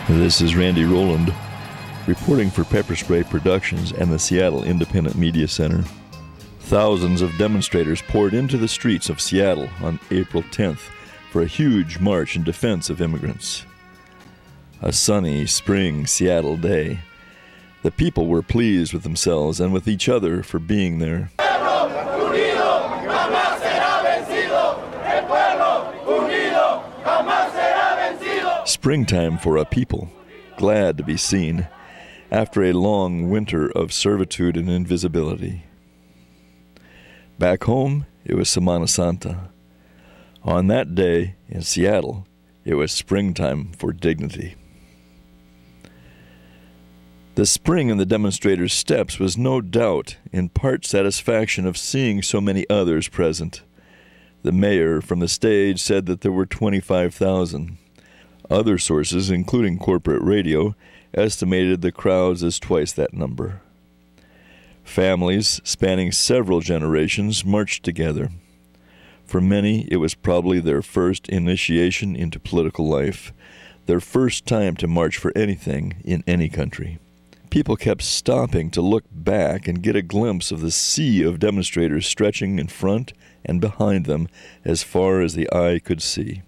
This is Randy Rowland, reporting for Pepper Spray Productions and the Seattle Independent Media Center. Thousands of demonstrators poured into the streets of Seattle on April 10th for a huge march in defense of immigrants. A sunny spring Seattle day. The people were pleased with themselves and with each other for being there. Springtime for a people, glad to be seen, after a long winter of servitude and invisibility. Back home, it was Semana Santa. On that day, in Seattle, it was springtime for dignity. The spring in the demonstrators' steps was no doubt in part satisfaction of seeing so many others present. The mayor from the stage said that there were 25,000. Other sources, including corporate radio, estimated the crowds as twice that number. Families spanning several generations marched together. For many, it was probably their first initiation into political life, their first time to march for anything in any country. People kept stopping to look back and get a glimpse of the sea of demonstrators stretching in front and behind them as far as the eye could see.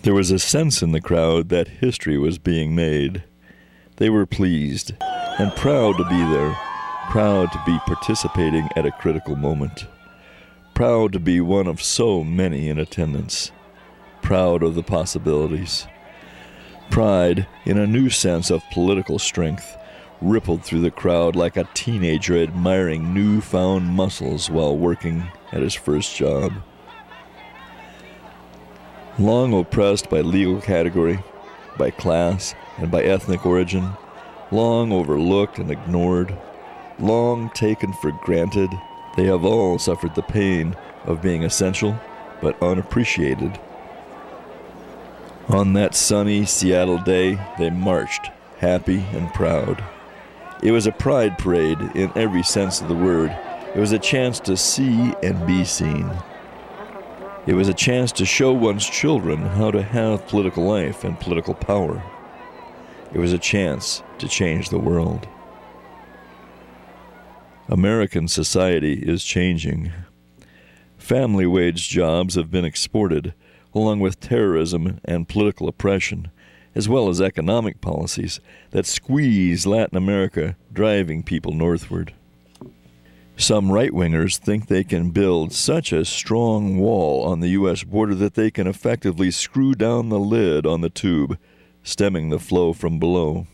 There was a sense in the crowd that history was being made. They were pleased and proud to be there, proud to be participating at a critical moment, proud to be one of so many in attendance, proud of the possibilities. Pride, in a new sense of political strength, rippled through the crowd like a teenager admiring newfound muscles while working at his first job. Long oppressed by legal category, by class, and by ethnic origin, long overlooked and ignored, long taken for granted, they have all suffered the pain of being essential but unappreciated. On that sunny Seattle day, they marched, happy and proud. It was a pride parade in every sense of the word. It was a chance to see and be seen. It was a chance to show one's children how to have political life and political power. It was a chance to change the world. American society is changing. Family wage jobs have been exported, along with terrorism and political oppression, as well as economic policies that squeeze Latin America, driving people northward. Some right-wingers think they can build such a strong wall on the U.S. border that they can effectively screw down the lid on the tube, stemming the flow from below.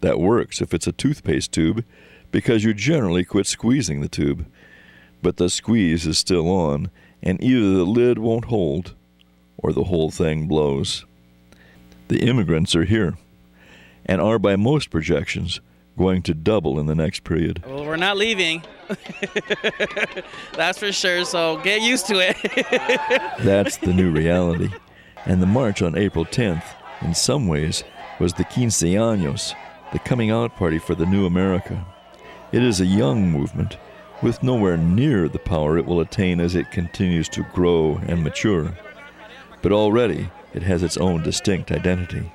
That works if it's a toothpaste tube, because you generally quit squeezing the tube. But the squeeze is still on, and either the lid won't hold, or the whole thing blows. The immigrants are here, and are by most projections going to double in the next period. Well, we're not leaving. That's for sure, so get used to it. That's the new reality. And the march on April 10th, in some ways, was the Quince Años, the coming out party for the new America. It is a young movement, with nowhere near the power it will attain as it continues to grow and mature. But already, it has its own distinct identity.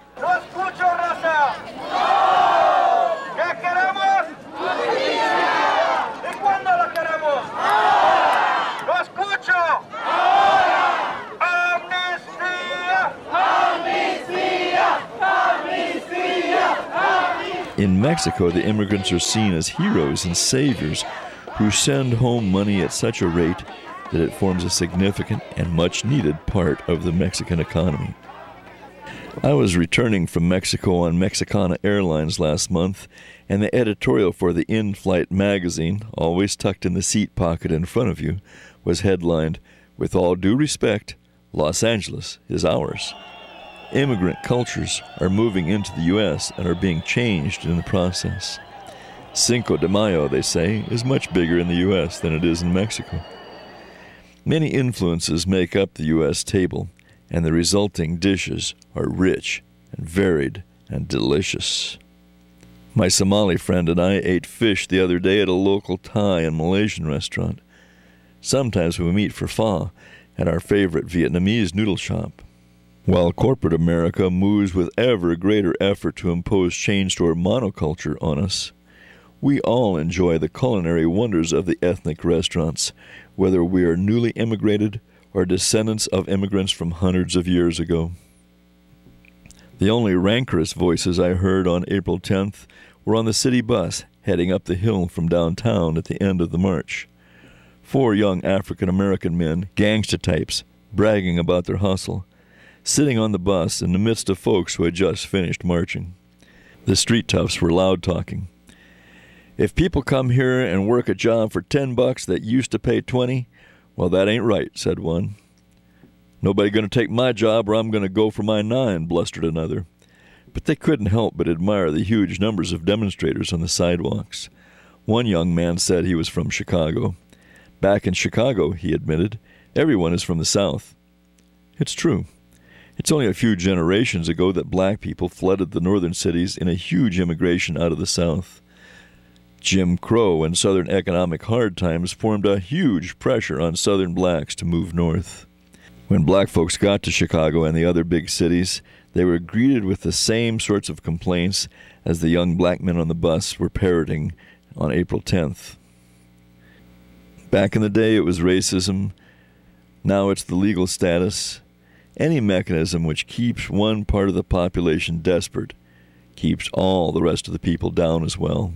In Mexico, the immigrants are seen as heroes and saviors who send home money at such a rate that it forms a significant and much-needed part of the Mexican economy. I was returning from Mexico on Mexicana Airlines last month, and the editorial for the in-flight magazine, always tucked in the seat pocket in front of you, was headlined, "With all due respect, Los Angeles is ours." Immigrant cultures are moving into the U.S. and are being changed in the process. Cinco de Mayo, they say, is much bigger in the U.S. than it is in Mexico. Many influences make up the U.S. table, and the resulting dishes are rich and varied and delicious. My Somali friend and I ate fish the other day at a local Thai and Malaysian restaurant. Sometimes we meet for pho at our favorite Vietnamese noodle shop. While corporate America moves with ever greater effort to impose chain store monoculture on us, we all enjoy the culinary wonders of the ethnic restaurants, whether we are newly immigrated or descendants of immigrants from hundreds of years ago. The only rancorous voices I heard on April 10th were on the city bus heading up the hill from downtown at the end of the march. 4 young African-American men, gangster types, bragging about their hustle, sitting on the bus in the midst of folks who had just finished marching. The street toughs were loud-talking. "If people come here and work a job for $10 that used to pay 20, well, that ain't right," said one. "Nobody gonna take my job or I'm gonna go for my 9, blustered another. But they couldn't help but admire the huge numbers of demonstrators on the sidewalks. One young man said he was from Chicago. Back in Chicago, he admitted, everyone is from the South. It's true. It's only a few generations ago that black people flooded the northern cities in a huge immigration out of the South. Jim Crow and Southern economic hard times formed a huge pressure on Southern blacks to move north. When black folks got to Chicago and the other big cities, they were greeted with the same sorts of complaints as the young black men on the bus were parroting on April 10th. Back in the day, it was racism. Now it's the legal status. Any mechanism which keeps one part of the population desperate keeps all the rest of the people down as well.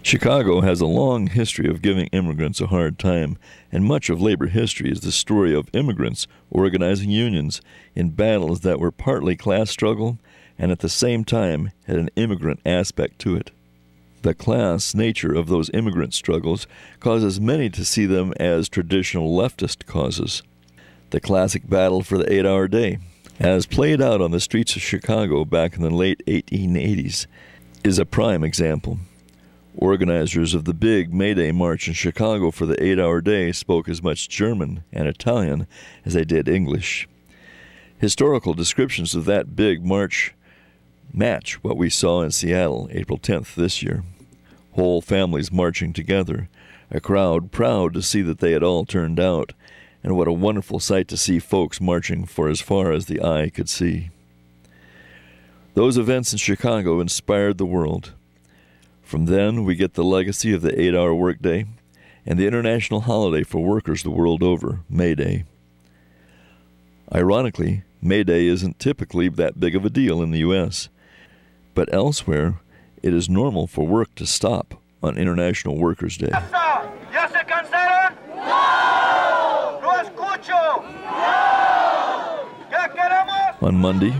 Chicago has a long history of giving immigrants a hard time, and much of labor history is the story of immigrants organizing unions in battles that were partly class struggle and at the same time had an immigrant aspect to it. The class nature of those immigrant struggles causes many to see them as traditional leftist causes. The classic battle for the 8-hour day, as played out on the streets of Chicago back in the late 1880s, is a prime example. Organizers of the big May Day march in Chicago for the 8-hour day spoke as much German and Italian as they did English. Historical descriptions of that big march match what we saw in Seattle April 10th this year. Whole families marching together, a crowd proud to see that they had all turned out, and what a wonderful sight to see folks marching for as far as the eye could see. Those events in Chicago inspired the world. From then, we get the legacy of the 8-hour workday and the international holiday for workers the world over, May Day. Ironically, May Day isn't typically that big of a deal in the U.S., but elsewhere, it is normal for work to stop on International Workers' Day. ¿Ya se cansaron? ¡No! ¡No escucho! ¡No! ¿Qué queremos? On Monday,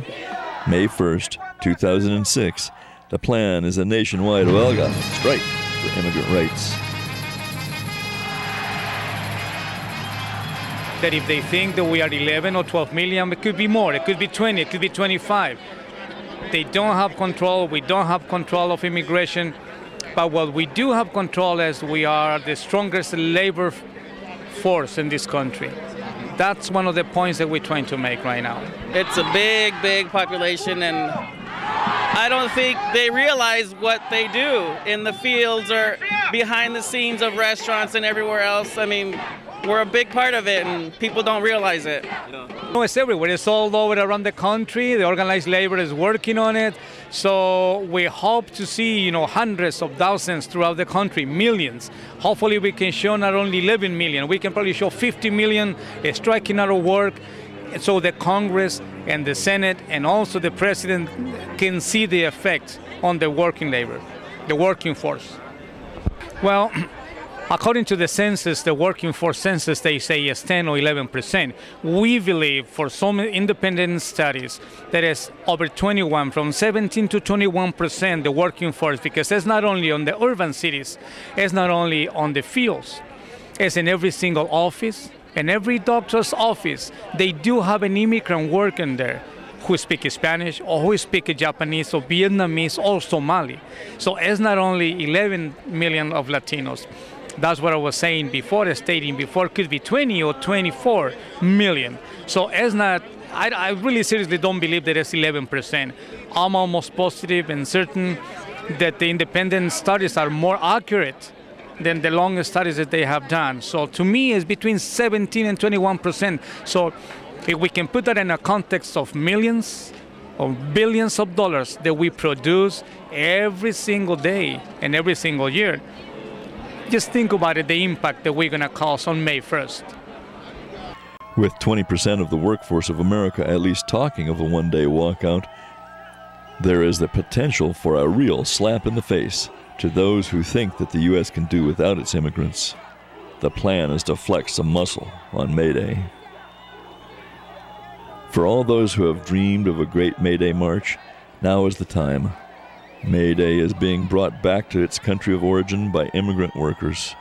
May 1st, 2006, the plan is a nationwide huelga strike for immigrant rights. That if they think that we are 11 or 12 million, it could be more, it could be 20, it could be 25. They don't have control, we don't have control of immigration, but what we do have control is we are the strongest labor force in this country. That's one of the points that we're trying to make right now. It's a big, big population, and I don't think they realize what they do in the fields or behind the scenes of restaurants and everywhere else. I mean, we're a big part of it, and people don't realize it. No, it's everywhere. It's all over around the country. The organized labor is working on it. So we hope to see, hundreds of thousands throughout the country, millions. Hopefully we can show not only 11 million, we can probably show 50 million striking out of work, so the Congress and the Senate and also the President can see the effect on the working labor, the working force. Well, according to the census, the working force census, they say is 10 or 11%. We believe, for some independent studies, that is over 21, from 17 to 21% the working force, because it's not only on the urban cities, it's not only on the fields, it's in every single office, in every doctor's office. They do have an immigrant working there who speak Spanish or who speak Japanese or Vietnamese or Somali. So it's not only 11 million of Latinos. That's what I was saying before, stating before, could be 20 or 24 million. So it's not, I really seriously don't believe that it's 11%. I'm almost positive and certain that the independent studies are more accurate than the long studies that they have done. So to me, it's between 17 and 21%. So if we can put that in a context of millions or billions of dollars that we produce every single day and every single year, just think about it, the impact that we're going to cause on May 1st. With 20% of the workforce of America at least talking of a one-day walkout, there is the potential for a real slap in the face to those who think that the U.S. can do without its immigrants. The plan is to flex a muscle on May Day. For all those who have dreamed of a great May Day march, now is the time. May Day is being brought back to its country of origin by immigrant workers.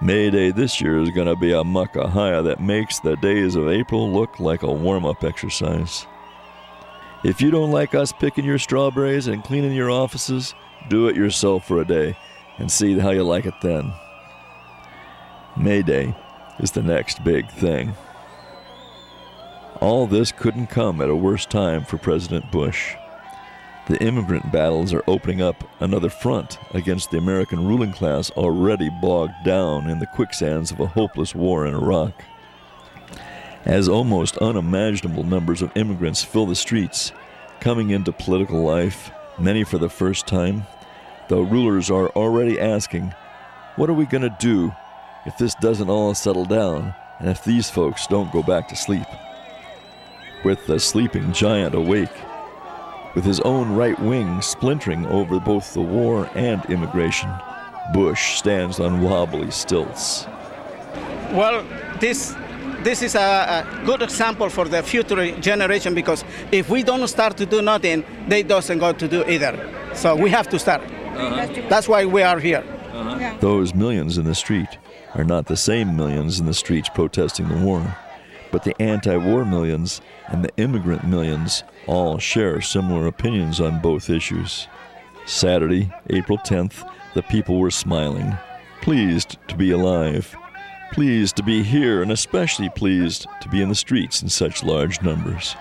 May Day this year is going to be a muckahaya that makes the days of April look like a warm-up exercise. If you don't like us picking your strawberries and cleaning your offices, do it yourself for a day and see how you like it then. May Day is the next big thing. All this couldn't come at a worse time for President Bush. The immigrant battles are opening up another front against the American ruling class already bogged down in the quicksands of a hopeless war in Iraq. As almost unimaginable numbers of immigrants fill the streets, coming into political life, many for the first time, the rulers are already asking, what are we going to do if this doesn't all settle down and if these folks don't go back to sleep? With the sleeping giant awake, with his own right wing splintering over both the war and immigration, Bush stands on wobbly stilts. Well, this is a good example for the future generation, because if we don't start to do nothing, they doesn't go to do either. So we have to start. That's why we are here. Those millions in the street are not the same millions in the streets protesting the war, but the anti-war millions and the immigrant millions all share similar opinions on both issues. Saturday, April 10th, the people were smiling, pleased to be alive, pleased to be here, and especially pleased to be in the streets in such large numbers.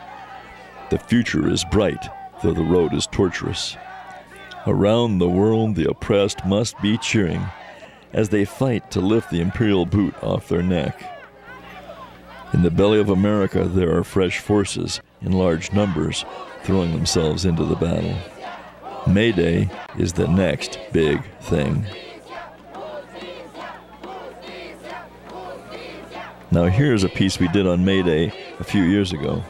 The future is bright, though the road is tortuous. Around the world, the oppressed must be cheering as they fight to lift the imperial boot off their neck. In the belly of America, there are fresh forces in large numbers throwing themselves into the battle. May Day is the next big thing. Now here's a piece we did on May Day a few years ago.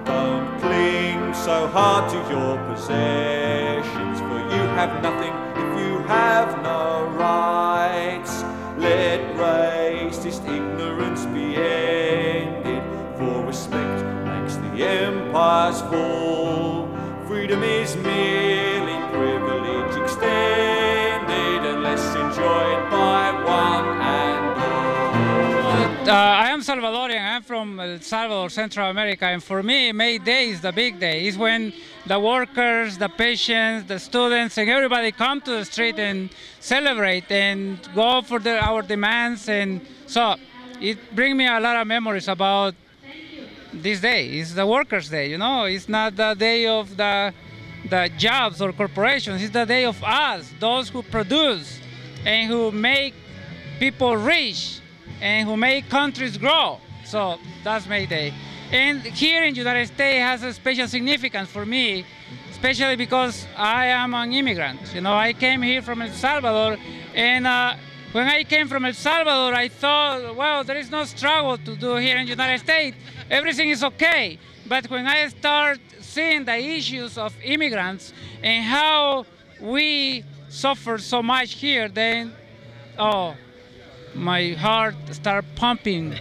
Don't cling so hard to your possessions, for you have nothing if you have no rights. Let racist ignorance be ended, for respect makes the empires fall. Freedom is merely privilege extended, unless enjoyed by one and all. I am Salvadorian. I'm from El Salvador, Central America, and for me, May Day is the big day. It's when the workers, the patients, the students, and everybody come to the street and celebrate and go for our demands. And so it brings me a lot of memories about this day. It's the workers' day, you know. It's not the day of the jobs or corporations. It's the day of us, those who produce and who make people rich and who make countries grow. So that's May Day. And here in the United States has a special significance for me, especially because I am an immigrant. You know, I came here from El Salvador, and when I came from El Salvador, I thought, well, there is no struggle to do here in the United States. Everything is okay. But when I start seeing the issues of immigrants and how we suffer so much here, then, oh, my heart starts pumping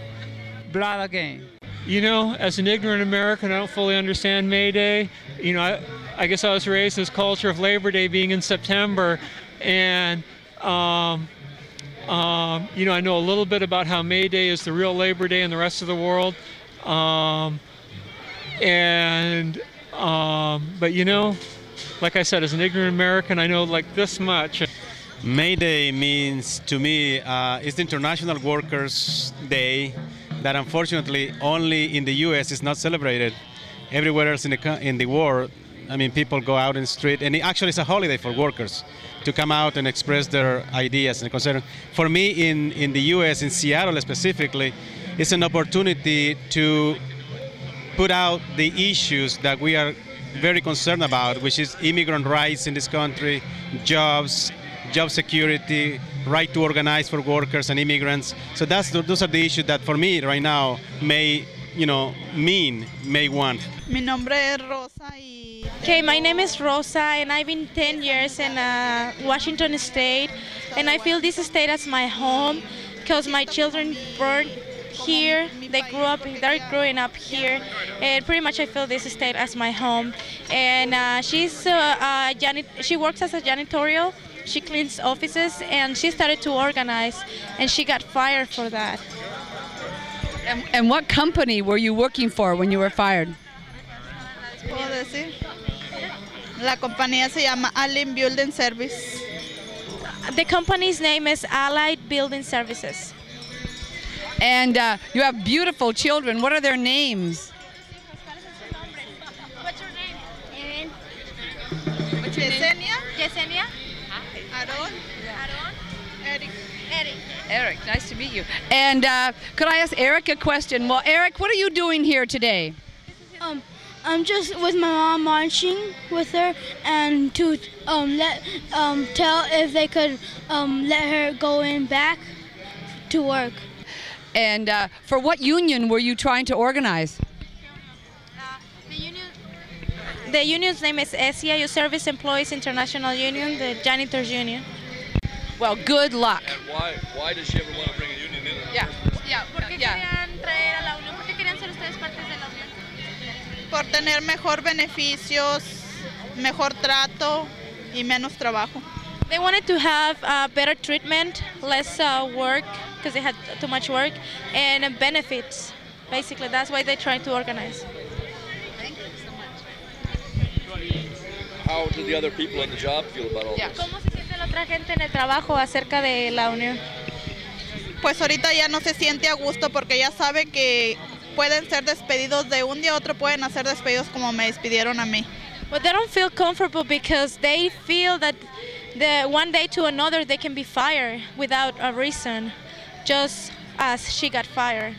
blood again. You know, as an ignorant American, I don't fully understand May Day. You know, I guess I was raised in this culture of Labor Day being in September, and you know, I know a little bit about how May Day is the real Labor Day in the rest of the world. But you know, like I said, as an ignorant American, I know like this much. May Day means, to me, it's the International Workers' Day, that unfortunately only in the U.S. is not celebrated. Everywhere else in the world, I mean, people go out in the street, and actually it's a holiday for workers to come out and express their ideas and concerns. For me, in the U.S., in Seattle specifically, it's an opportunity to put out the issues that we are very concerned about, which is immigrant rights in this country, jobs, job security, right to organize for workers and immigrants. So those are the issues that for me right now may want. Mi nombre es Rosa y... Okay, my name is Rosa and I've been 10 years in Washington State, and I feel this state as my home because my children born here, they're growing up here, and pretty much I feel this state as my home. And she works as a janitorial, she cleans offices, and she started to organize, and she got fired for that. And what company were you working for when you were fired? ¿Puedo decir? La compañía se llama Allied Building Service. The company's name is Allied Building Services. And you have beautiful children. What are their names? What's your name? What's your Yesenia. name? Yesenia. Aaron. Aaron. Eric. Eric. Eric, nice to meet you. And could I ask Eric a question? Well, Eric, what are you doing here today? I'm just with my mom marching with her and to tell if they could let her go in back to work. And for what union were you trying to organize? The union's name is SEIU, Service Employees International Union, the janitors union. Well, good luck. And why does she ever want to bring a union in? Yeah. ¿Por qué querían traer a la unión? ¿Por qué querían ser ustedes partes de la unión? Por tener mejor beneficios, mejor trato y menos trabajo. They wanted to have better treatment, less work, because they had too much work, and benefits. Basically, that's why they tried to organize. Thank you so much. How do the other people in the job feel about all this? ¿Cómo se siente la otra gente en el trabajo acerca de la unión? Pues ahorita ya no se siente a gusto porque ya sabe que pueden ser despedidos de un día a otro, pueden ser despedidos como me despidieron a mí. But they don't feel comfortable because they feel that one day to another they can be fired without a reason, just as she got fired.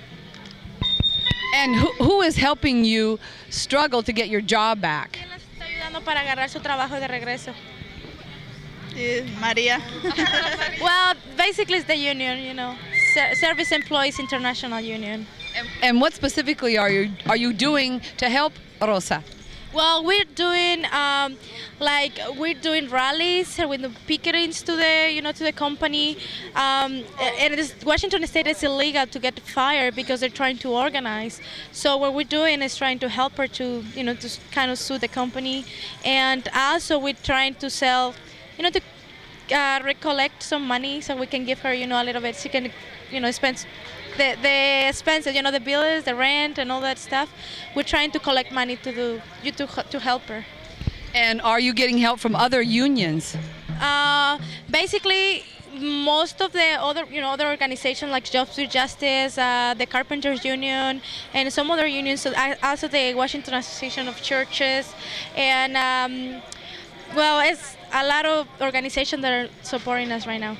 And who is helping you struggle to get your job back? ¿Quién les está ayudando para agarrar su trabajo de regreso? María. Well, basically it's the union, Service Employees International Union. And what specifically are you doing to help Rosa? Well, we're doing rallies with the picketings to the company. And Washington State is illegal to get fired because they're trying to organize. So what we're doing is trying to help her to kind of sue the company, and also we're trying to sell, to recollect some money so we can give her, a little bit. She can, spend the expenses, the bills, the rent, and all that stuff. We're trying to collect money to help her. And are you getting help from other unions? Basically, most of the other organizations like Jobs with Justice, the Carpenters Union, and some other unions, also the Washington Association of Churches, and it's a lot of organizations that are supporting us right now.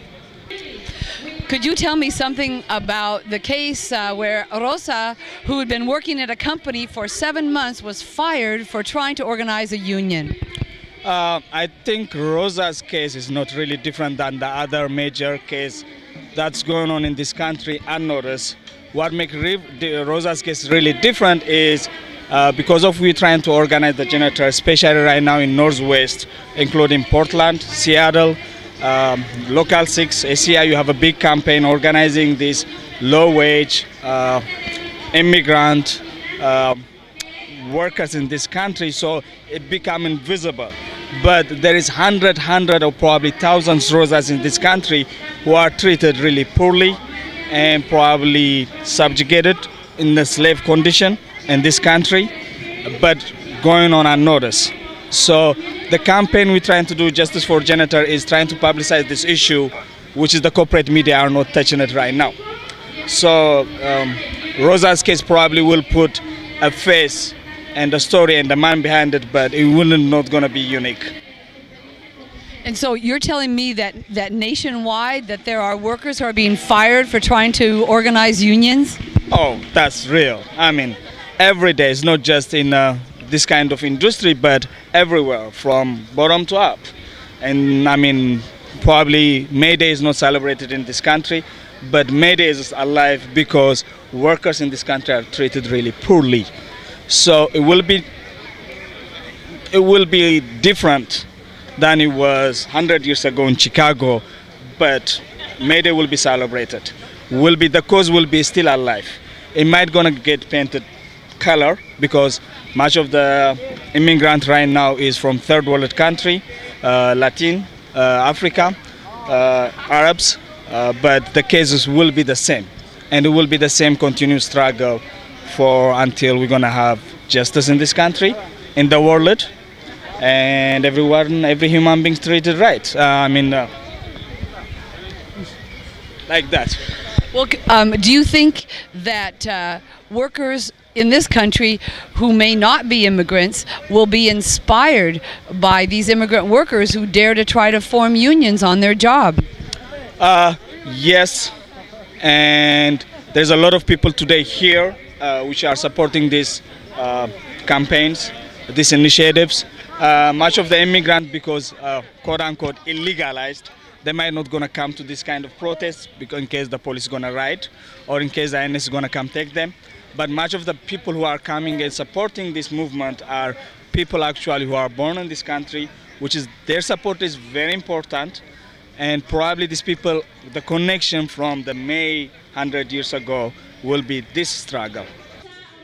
Could you tell me something about the case where Rosa, who had been working at a company for 7 months, was fired for trying to organize a union? I think Rosa's case is not really different than the other major case that's going on in this country unnoticed. What makes Rosa's case really different is because of we trying to organize the janitors, especially right now in Northwest, including Portland, Seattle, Local 6, SEIU, you have a big campaign organizing these low-wage immigrant workers in this country, so it become invisible. But there is hundred or probably thousands Rosas in this country who are treated really poorly and probably subjugated in the slave condition in this country, but going on unnoticed. So the campaign we're trying to do, Justice for Janitor, is trying to publicize this issue, which is the corporate media are not touching it right now. So Rosa's case probably will put a face and a story and the man behind it, but it will not going to be unique. And so you're telling me that nationwide that there are workers who are being fired for trying to organize unions? Oh, that's real. I mean, every day. It's not just in this kind of industry, but everywhere, from bottom to up. And I mean, probably May Day is not celebrated in this country, but May Day is alive because workers in this country are treated really poorly. So it will be different than it was 100 years ago in Chicago, but May Day will be celebrated. The cause will be still alive. It might gonna get painted color because much of the immigrant right now is from third world country, Latin, Africa, Arabs, but the cases will be the same, and it will be the same continuous struggle until we're gonna have justice in this country, in the world, and every human being treated right. Like that. Well, do you think that workers in this country who may not be immigrants will be inspired by these immigrant workers who dare to try to form unions on their job? Yes, and there's a lot of people today here which are supporting these campaigns, these initiatives. Much of the immigrant, because quote-unquote illegalized, they might not gonna come to this kind of protests because in case the police is gonna riot or in case the INS is gonna come take them. But much of the people who are coming and supporting this movement are people actually who are born in this country, which is their support is very important. And probably these people, the connection from the May 100 years ago will be this struggle.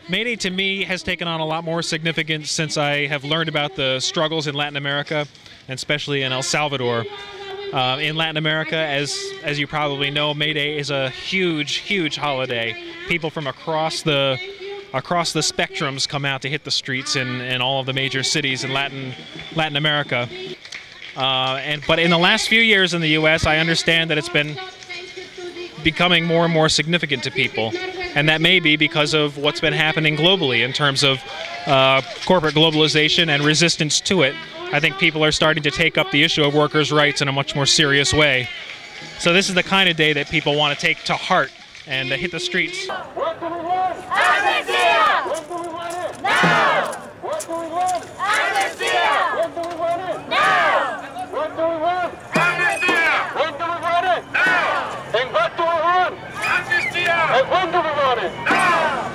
May Day to me has taken on a lot more significance since I have learned about the struggles in Latin America, and especially in El Salvador. In Latin America, as you probably know, May Day is a huge, huge holiday. People from across the spectrums come out to hit the streets in all of the major cities in Latin America. But in the last few years in the U.S., I understand that it's been becoming more and more significant to people. And that may be because of what's been happening globally in terms of corporate globalization and resistance to it. I think people are starting to take up the issue of workers' rights in a much more serious way. So this is the kind of day that people want to take to heart and hit the streets. What do we want? Amnestia! When do we want it? Now! What do we want? Amnestia! When do we want it? Now! What do we want? Amnestia! When do we want it? Now! And what do we want? Amnestia! And when do we want it? Now!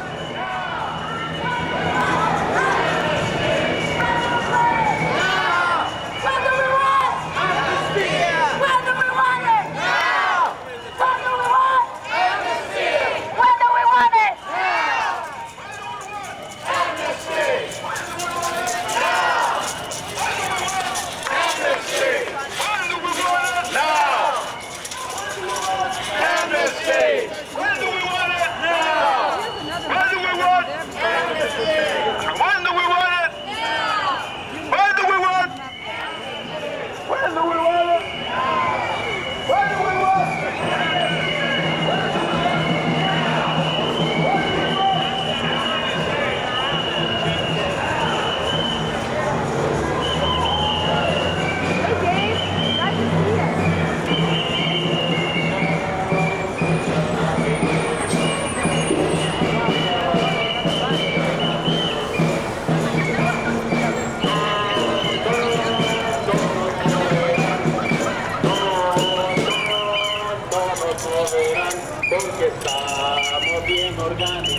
Porque estamos bien organizados,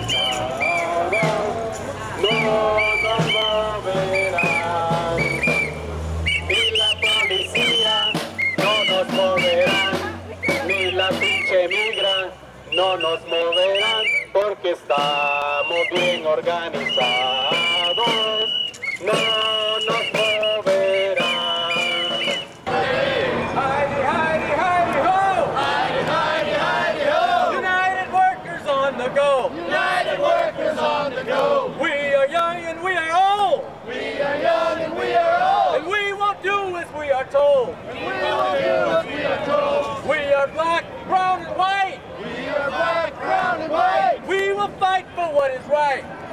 no nos moverán, ni la policía no nos moverán, ni la pinche migra no nos moverán, porque estamos bien organizados, no nos moverán. United workers on the go. We are young and we are old. We are young and we are old. And we won't do as we are told. And we won't do as we are told. We are black, brown, and white. We are black, brown, and white. We will fight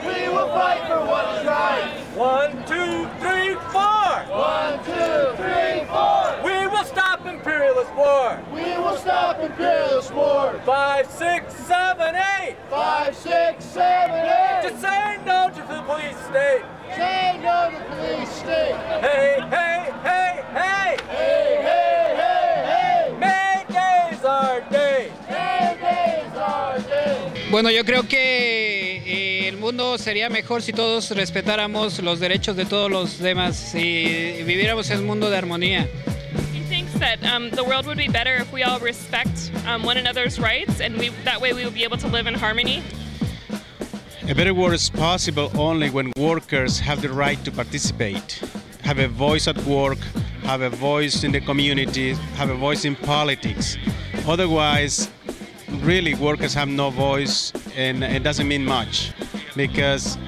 We will fight for what is right. 1, 2, 3, 4. 1, 2, 3, 4. We will stop imperialist war. We will stop imperialist war. 5, 6, 7, 8. 5, 6, 7, 8. Just say no to the police state. Say no to the police state. Hey, hey, hey, hey. Hey, hey, hey, hey. May Day's our day. May Day's our day. Bueno, yo creo que el mundo sería mejor si todos respetáramos los derechos de todos los demás y viviéramos en un mundo de armonía. He thinks that the world would be better if we all respect one another's rights, and that way we would be able to live in harmony. A better world is possible only when workers have the right to participate, have a voice at work, have a voice in the community, have a voice in politics. Otherwise, really workers have no voice, and it doesn't mean much, because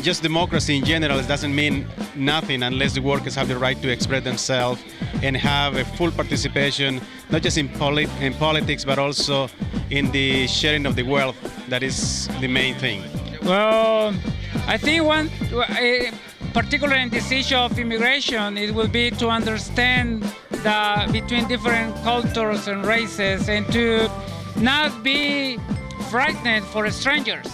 just democracy in general doesn't mean nothing unless the workers have the right to express themselves and have a full participation, not just in politics, but also in the sharing of the wealth. That is the main thing. Well, I think one particular in this issue of immigration, it will be to understand between different cultures and races, and to not be frightened for strangers.